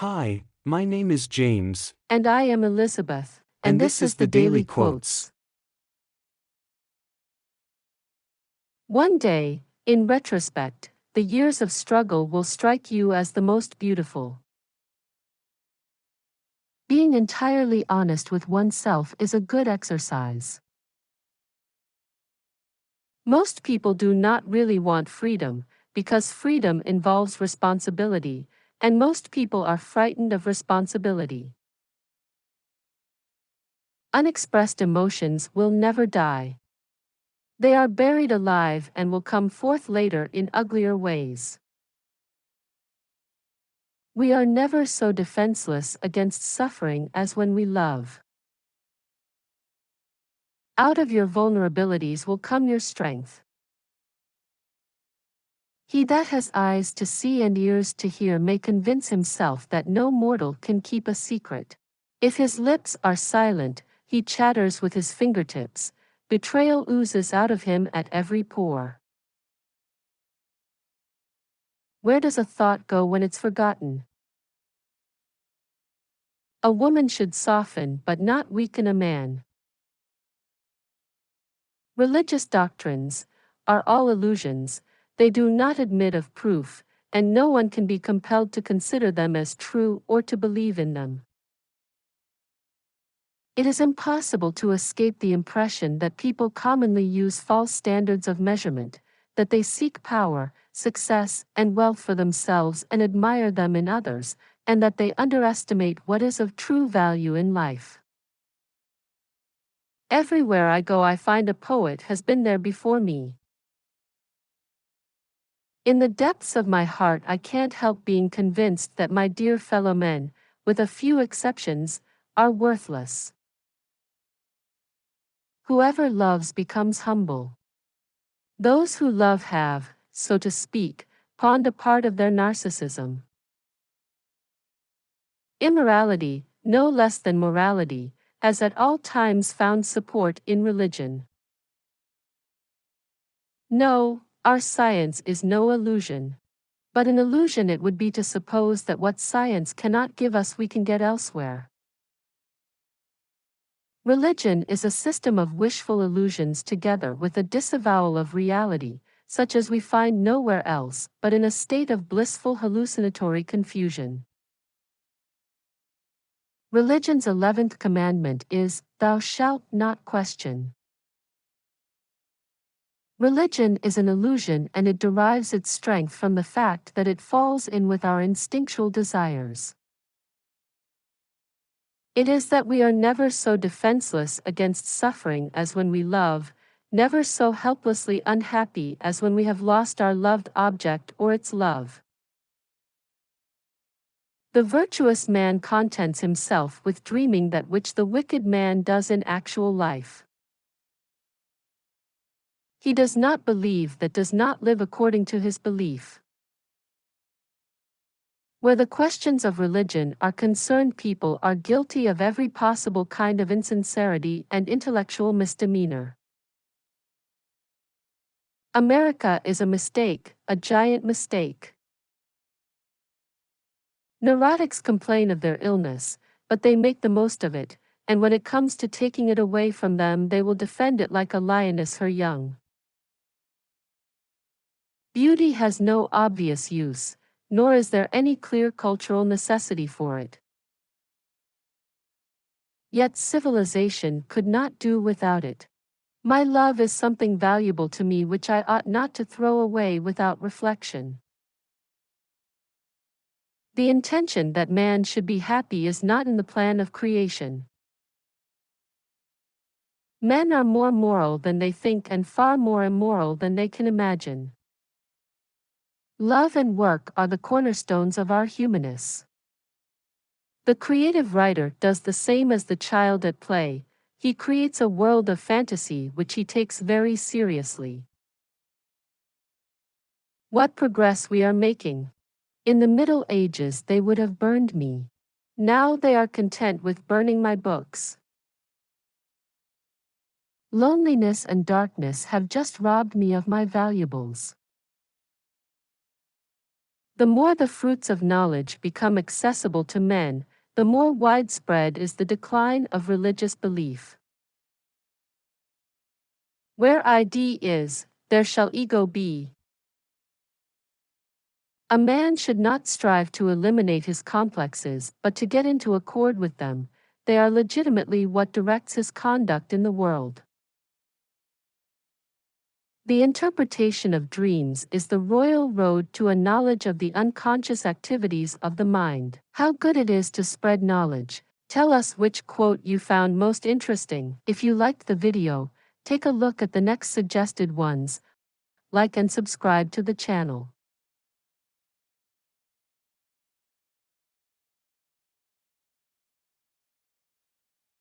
Hi, my name is James, And I am Elizabeth, and and this this is is the the Daily Daily Quotes. Quotes. One day, in retrospect, the years of struggle will strike you as the most beautiful. Being entirely honest with oneself is a good exercise. Most people do not really want freedom, because freedom involves responsibility, and most people are frightened of responsibility. Unexpressed emotions will never die. They are buried alive and will come forth later in uglier ways. We are never so defenseless against suffering as when we love. Out of your vulnerabilities will come your strength. He that has eyes to see and ears to hear may convince himself that no mortal can keep a secret. If his lips are silent, he chatters with his fingertips. Betrayal oozes out of him at every pore. Where does a thought go when it's forgotten? A woman should soften but not weaken a man. Religious doctrines are all illusions, they do not admit of proof, and no one can be compelled to consider them as true or to believe in them. It is impossible to escape the impression that people commonly use false standards of measurement, that they seek power, success, and wealth for themselves and admire them in others, and that they underestimate what is of true value in life. Everywhere I go I find a poet has been there before me. In the depths of my heart I can't help being convinced that my dear fellow men, with a few exceptions, are worthless. Whoever loves becomes humble. Those who love have, so to speak, pawned a part of their narcissism. Immorality, no less than morality, has at all times found support in religion. No, our science is no illusion. But an illusion it would be to suppose that what science cannot give us we can get elsewhere. Religion is a system of wishful illusions together with a disavowal of reality, such as we find nowhere else, but in a state of blissful hallucinatory confusion. Religion's 11th commandment is, "Thou shalt not question." Religion is an illusion and it derives its strength from the fact that it falls in with our instinctual desires. It is that we are never so defenseless against suffering as when we love, never so helplessly unhappy as when we have lost our loved object or its love. The virtuous man contents himself with dreaming that which the wicked man does in actual life. He does not believe that does not live according to his belief. Where the questions of religion are concerned, people are guilty of every possible kind of insincerity and intellectual misdemeanor. America is a mistake, a giant mistake. Neurotics complain of their illness, but they make the most of it, and when it comes to taking it away from them, they will defend it like a lioness her young. Beauty has no obvious use, nor is there any clear cultural necessity for it. Yet civilization could not do without it. My love is something valuable to me which I ought not to throw away without reflection. The intention that man should be happy is not in the plan of creation. Men are more moral than they think and far more immoral than they can imagine. Love and work are the cornerstones of our humanness. The creative writer does the same as the child at play. He creates a world of fantasy which he takes very seriously. What progress we are making! In the Middle Ages they would have burned me. Now they are content with burning my books. Loneliness and darkness have just robbed me of my valuables. The more the fruits of knowledge become accessible to men, the more widespread is the decline of religious belief. Where ID is, there shall ego be. A man should not strive to eliminate his complexes, but to get into accord with them. They are legitimately what directs his conduct in the world. The interpretation of dreams is the royal road to a knowledge of the unconscious activities of the mind. How good it is to spread knowledge. Tell us which quote you found most interesting. If you liked the video, take a look at the next suggested ones. Like and subscribe to the channel.